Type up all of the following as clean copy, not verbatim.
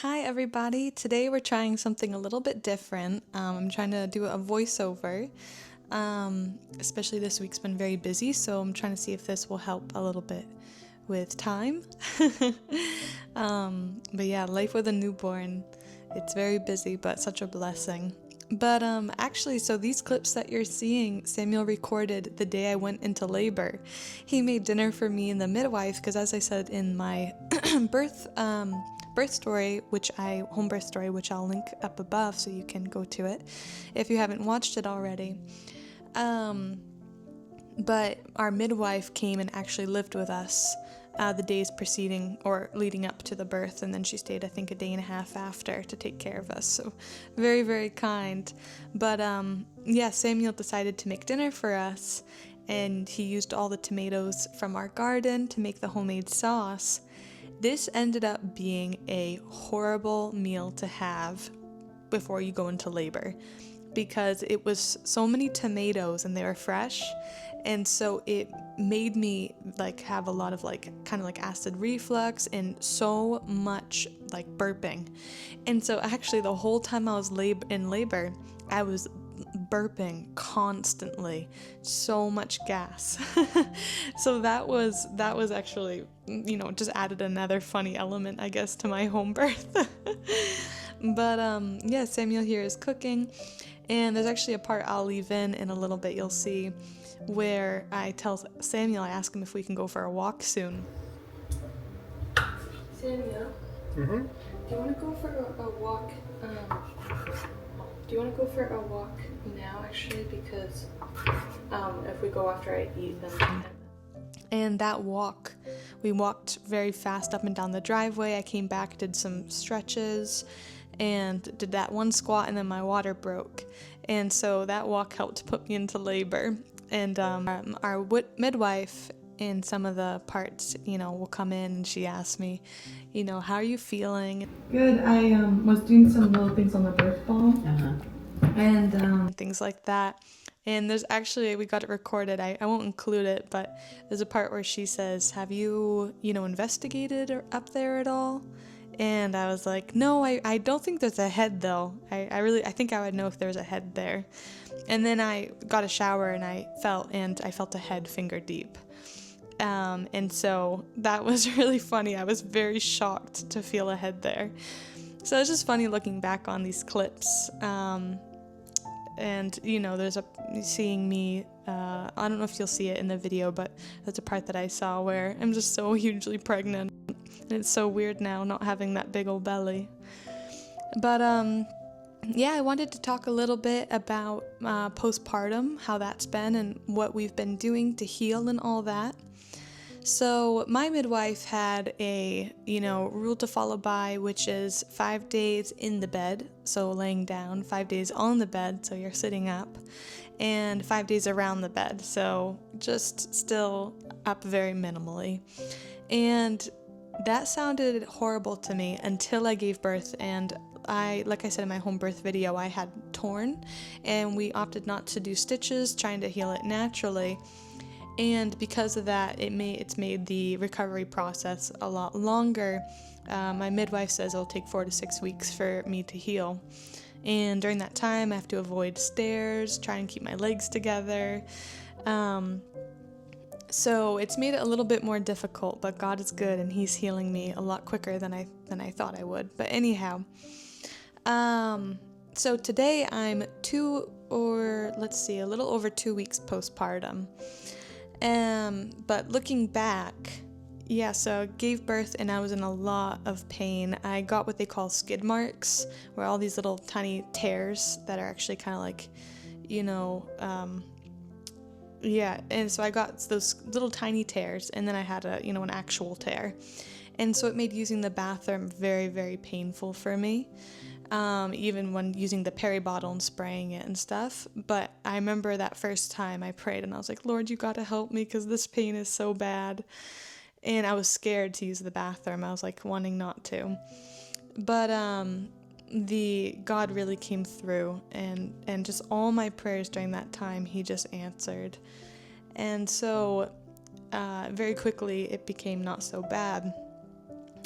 Hi everybody. Today we're trying something a little bit different. I'm trying to do a voiceover. Especially this week's been very busy, so I'm trying to see if this will help a little bit with time. But yeah, life with a newborn, it's very busy, but such a blessing. But actually, so these clips that you're seeing, Samuel recorded the day I went into labor. He made dinner for me and the midwife, because as I said in my birth story, home birth story, which I'll link up above so you can go to it if you haven't watched it already. But our midwife came and actually lived with us the days preceding or leading up to the birth, and then she stayed, I think, a day and a half after to take care of us. So very, very kind. But yeah, Samuel decided to make dinner for us, and he used all the tomatoes from our garden to make the homemade sauce. This ended up being a horrible meal to have before you go into labor, because it was so many tomatoes and they were fresh, and so it made me have a lot of kind of acid reflux and so much burping. And so actually the whole time I was in labor, I was burping constantly, so much gas. So that was actually, just added another funny element, I guess, to my home birth. But yeah, Samuel here is cooking, and there's actually a part I'll leave in a little bit, you'll see, where I tell Samuel, I ask him if we can go for a walk soon. Samuel, do you want to go for a walk? Do you want to go for a walk now, actually, because if we go after I eat, then... And that walk, we walked very fast up and down the driveway. I came back, did some stretches, and did that one squat, and then my water broke. And so that walk helped put me into labor. And our midwife in some of the parts, will come in, and she asked me, how are you feeling? Good. I was doing some little things on the birth ball, and things like that. And there's actually, we got it recorded, I won't include it, but there's a part where she says, have you, investigated up there at all? And I was like, no, I don't think there's a head though. I think I would know if there's a head there. And then I got a shower and I felt a head finger deep. And so that was really funny. I was very shocked to feel a head there. So it's just funny looking back on these clips. And there's seeing me, I don't know if you'll see it in the video, but there's a part that I saw where I'm just so hugely pregnant, and it's so weird now not having that big old belly. But yeah, I wanted to talk a little bit about postpartum, how that's been and what we've been doing to heal and all that. So my midwife had a, rule to follow by, which is 5 days in the bed, so laying down, 5 days on the bed, so you're sitting up, and 5 days around the bed, so just still up very minimally. And that sounded horrible to me until I gave birth, and like I said in my home birth video, I had torn, and we opted not to do stitches, trying to heal it naturally. And because of that, it's made the recovery process a lot longer. My midwife says it'll take 4 to 6 weeks for me to heal. And during that time, I have to avoid stairs, try and keep my legs together. So it's made it a little bit more difficult, but God is good, and He's healing me a lot quicker than I thought I would. But anyhow, so today I'm a little over 2 weeks postpartum. But looking back, yeah, so I gave birth and I was in a lot of pain. I got what they call skid marks, where all these little tiny tears that are actually kind of yeah, and so I got those little tiny tears, and then I had an actual tear. And so it made using the bathroom very, very painful for me. Even when using the peri bottle and spraying it and stuff. But I remember that first time I prayed and I was like, Lord, you gotta help me because this pain is so bad. And I was scared to use the bathroom. I was wanting not to. But God really came through, and just all my prayers during that time, He just answered. And so very quickly it became not so bad.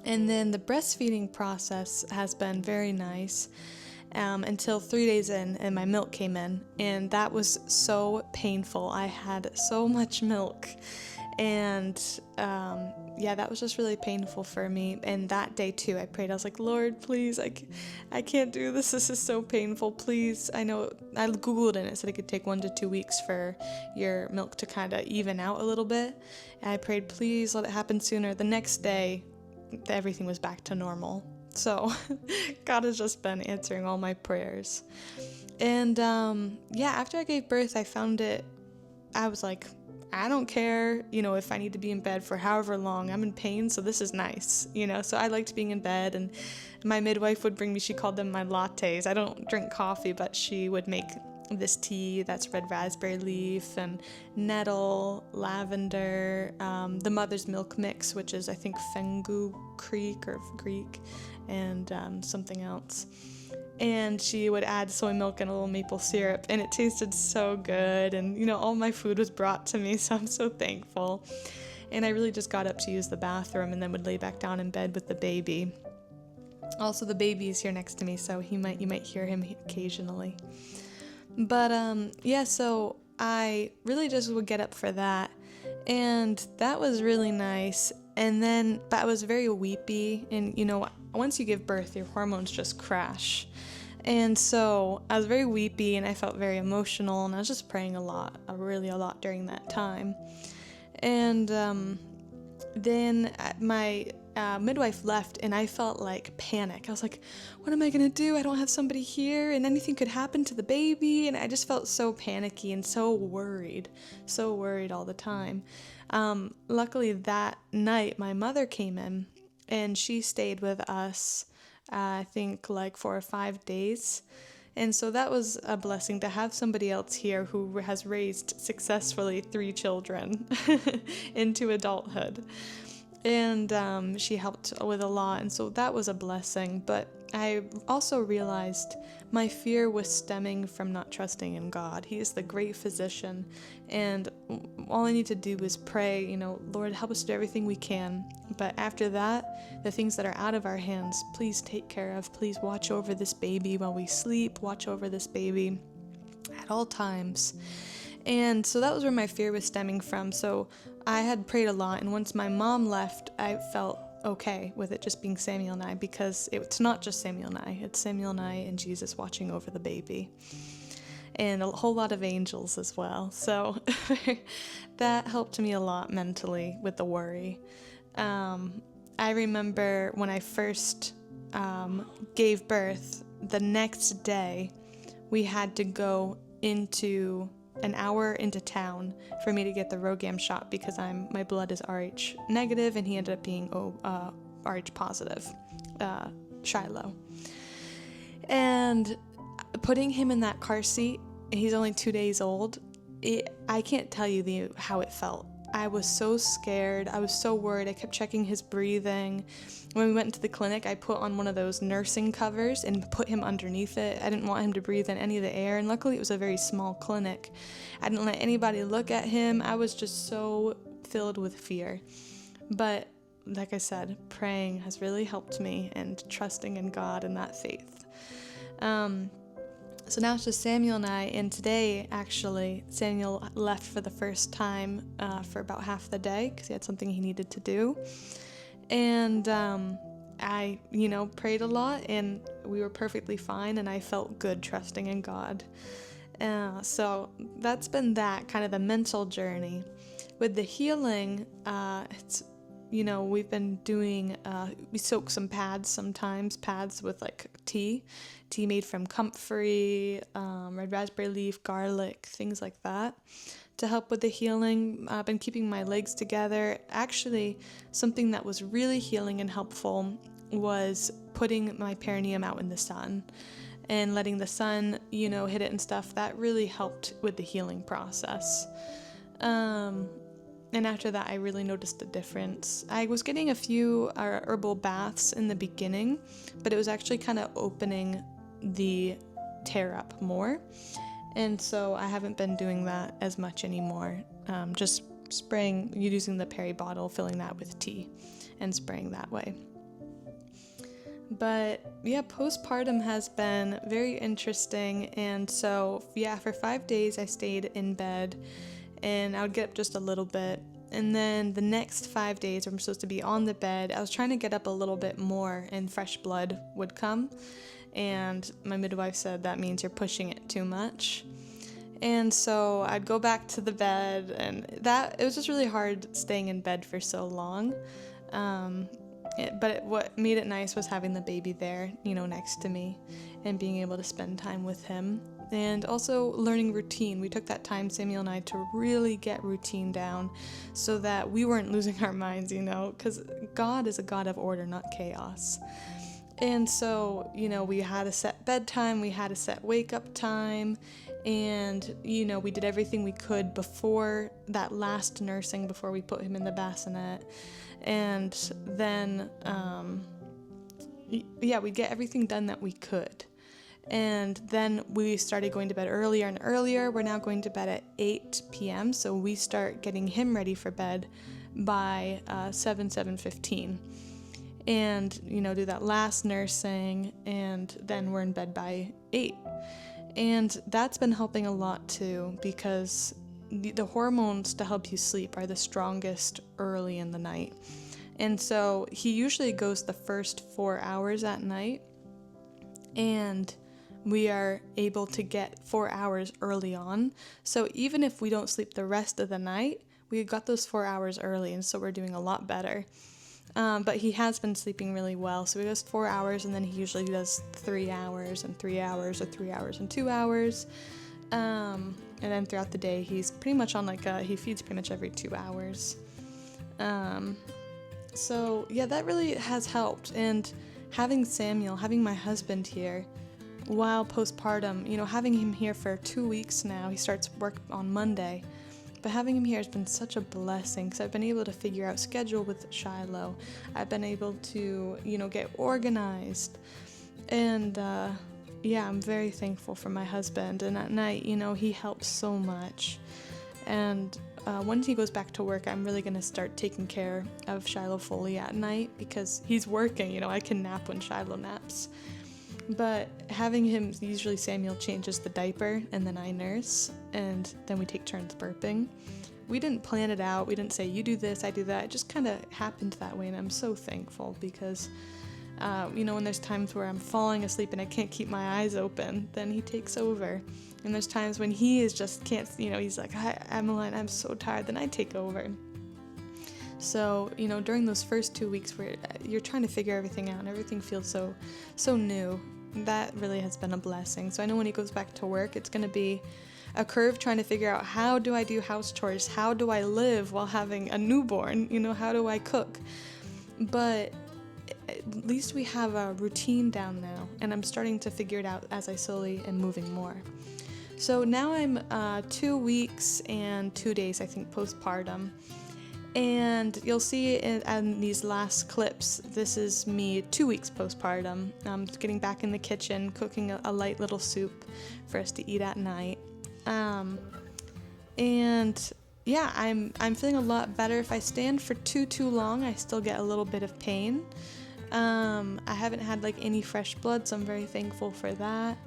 And then the breastfeeding process has been very nice until 3 days in, and my milk came in, and that was so painful. I had so much milk, and that was just really painful for me. And that day too, I prayed. I was like, Lord, please, I can't do this. This is so painful. Please. I know I Googled and it said it could take 1 to 2 weeks for your milk to kind of even out a little bit. And I prayed, please let it happen sooner. The next day, everything was back to normal. So God has just been answering all my prayers. And after I gave birth, I was like, I don't care, if I need to be in bed for however long. I'm in pain, so this is nice, So I liked being in bed, and my midwife would bring me, she called them my lattes. I don't drink coffee, but she would make this tea that's red raspberry leaf and nettle, lavender, the mother's milk mix, which is, I think, fenugreek or Greek, and something else. And she would add soy milk and a little maple syrup, and it tasted so good. And, all my food was brought to me, so I'm so thankful. And I really just got up to use the bathroom and then would lay back down in bed with the baby. Also, the baby is here next to me, so you might hear him occasionally. But, so I really just would get up for that, and that was really nice. And then, but I was very weepy, and, once you give birth, your hormones just crash. And so I was very weepy, and I felt very emotional, and I was just praying a lot during that time. And then my midwife left, and I felt like panic. I was like, what am I gonna do? I don't have somebody here, and anything could happen to the baby. And I just felt so panicky and so worried all the time. Luckily that night my mother came in, and she stayed with us, I think like 4 or 5 days. And so that was a blessing to have somebody else here who has raised successfully 3 children into adulthood. And she helped with a lot, and so that was a blessing. But I also realized my fear was stemming from not trusting in God. He is the great physician, and all I need to do is pray, Lord, help us do everything we can. But after that, the things that are out of our hands, please take care of. Please watch over this baby while we sleep. Watch over this baby at all times. And so that was where my fear was stemming from. So I had prayed a lot, and once my mom left, I felt okay with it just being Samuel and I, because it's not just Samuel and I, it's Samuel and I and Jesus watching over the baby. And a whole lot of angels as well. So that helped me a lot mentally with the worry. I remember when I first gave birth, the next day we had to go into an hour into town for me to get the RhoGAM shot, because my blood is Rh negative, and he ended up being Rh positive, Shiloh. And putting him in that car seat, he's only 2 days old, I can't tell you how it felt. I was so scared. I was so worried. I kept checking his breathing. When we went into the clinic, I put on one of those nursing covers and put him underneath it. I didn't want him to breathe in any of the air, and luckily it was a very small clinic. I didn't let anybody look at him. I was just so filled with fear. But like I said, praying has really helped me, and trusting in God and that faith. So now it's just Samuel and I, and today, actually, Samuel left for the first time for about half the day because he had something he needed to do. And I, prayed a lot, and we were perfectly fine, and I felt good trusting in God. So that's been that, kind of the mental journey. With the healing, it's, we've been doing, we soak some pads with like tea made from comfrey, red raspberry leaf, garlic, things like that, to help with the healing. I've been keeping my legs together. Actually, something that was really healing and helpful was putting my perineum out in the sun and letting the sun, hit it and stuff. That really helped with the healing process. And after that, I really noticed a difference. I was getting a few herbal baths in the beginning, but it was actually kind of opening the tear up more. And so I haven't been doing that as much anymore. Just spraying, using the peri bottle, filling that with tea, and spraying that way. But yeah, postpartum has been very interesting. And so, yeah, for 5 days I stayed in bed and I would get up just a little bit. And then the next 5 days I'm supposed to be on the bed. I was trying to get up a little bit more and fresh blood would come. And my midwife said that means you're pushing it too much. And so I'd go back to the bed, and it was just really hard staying in bed for so long. What made it nice was having the baby there, next to me and being able to spend time with him. And also learning routine. We took that time, Samuel and I, to really get routine down so that we weren't losing our minds, because God is a God of order, not chaos. And so, we had a set bedtime, we had a set wake-up time, and, we did everything we could before that last nursing, before we put him in the bassinet. And then, we'd get everything done that we could. And then we started going to bed earlier and earlier. We're now going to bed at 8 p.m., so we start getting him ready for bed by 7:15. And, do that last nursing, and then we're in bed by 8. And that's been helping a lot too, because the hormones to help you sleep are the strongest early in the night. And so he usually goes the first 4 hours at night, and we are able to get 4 hours early on. So even if we don't sleep the rest of the night, we got those 4 hours early, and so we're doing a lot better. But he has been sleeping really well, so he does 4 hours, and then he usually does 3 hours and 3 hours, or 3 hours and 2 hours. And then throughout the day, he's pretty much on he feeds pretty much every 2 hours. So yeah, that really has helped. And having Samuel, having my husband here while postpartum, having him here for 2 weeks now, he starts work on Monday. But having him here has been such a blessing, because I've been able to figure out schedule with Shiloh. I've been able to, get organized. And, I'm very thankful for my husband. And at night, he helps so much. And once he goes back to work, I'm really going to start taking care of Shiloh fully at night, because he's working. I can nap when Shiloh naps. But having him, usually Samuel changes the diaper, and then I nurse, and then we take turns burping. We didn't plan it out. We didn't say, you do this, I do that. It just kind of happened that way, and I'm so thankful, because, when there's times where I'm falling asleep and I can't keep my eyes open, then he takes over. And there's times when he is just can't, he's like, hi, Emmeline, I'm so tired, then I take over. So, during those first 2 weeks where you're trying to figure everything out and everything feels so new, that really has been a blessing. So I know when he goes back to work, it's going to be a curve trying to figure out, how do I do house chores? How do I live while having a newborn? How do I cook? But at least we have a routine down now, and I'm starting to figure it out as I slowly am moving more. So now I'm 2 weeks and 2 days, I think, postpartum. And you'll see in these last clips, this is me 2 weeks postpartum. I'm getting back in the kitchen, cooking a light little soup for us to eat at night. I'm feeling a lot better. If I stand for too long, I still get a little bit of pain. I haven't had any fresh blood, so I'm very thankful for that.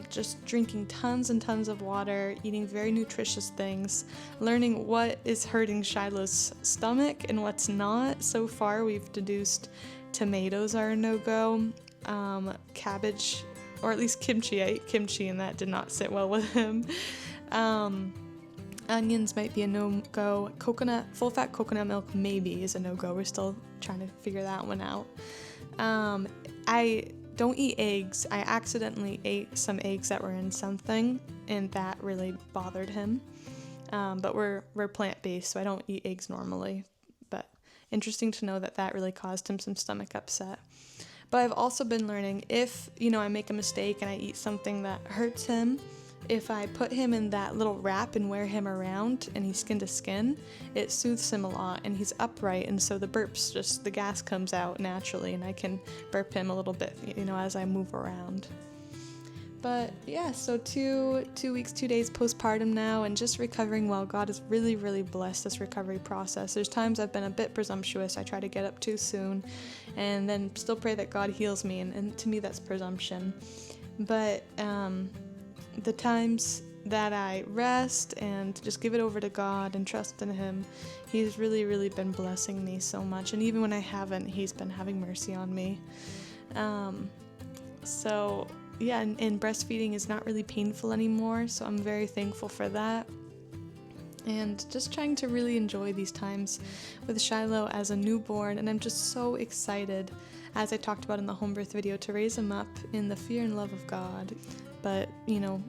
Just drinking tons and tons of water, eating very nutritious things, learning what is hurting Shiloh's stomach and what's not. So far, we've deduced tomatoes are a no-go, cabbage, or at least kimchi. I ate kimchi and that did not sit well with him. Onions might be a no-go. Full-fat coconut milk maybe is a no-go. We're still trying to figure that one out. I don't eat eggs. I accidentally ate some eggs that were in something, and that really bothered him. But we're plant-based, so I don't eat eggs normally. But interesting to know that really caused him some stomach upset. But I've also been learning, if, I make a mistake and I eat something that hurts him, if I put him in that little wrap and wear him around and he's skin to skin, it soothes him a lot, and he's upright, and so the gas comes out naturally, and I can burp him a little bit, as I move around. But yeah, so 2 weeks, 2 days postpartum now, and just recovering well. God has really, really blessed this recovery process. There's times I've been a bit presumptuous. I try to get up too soon and then still pray that God heals me, and to me that's presumption. But the times that I rest and just give it over to God and trust in Him, He's really, really been blessing me so much. And even when I haven't, He's been having mercy on me. So yeah, and breastfeeding is not really painful anymore, so I'm very thankful for that. And just trying to really enjoy these times with Shiloh as a newborn, and I'm just so excited, as I talked about in the home birth video, to raise him up in the fear and love of God. But I'm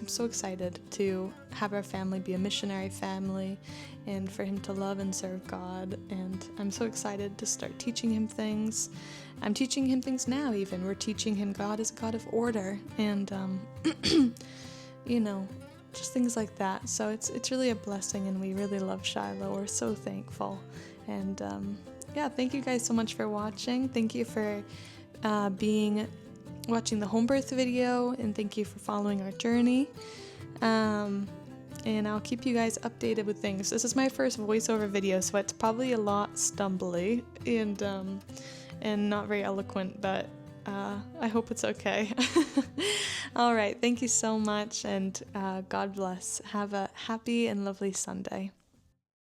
so excited to have our family be a missionary family and for him to love and serve God. And I'm so excited to start teaching him things. I'm teaching him things now even. We're teaching him God is a God of order and, just things like that. So it's really a blessing, and we really love Shiloh. We're so thankful. And thank you guys so much for watching. Thank you for watching the home birth video, and thank you for following our journey. And I'll keep you guys updated with things. This is my first voiceover video, so it's probably a lot stumbly and not very eloquent, but I hope it's okay. All right, thank you so much, and God bless. Have a happy and lovely Sunday.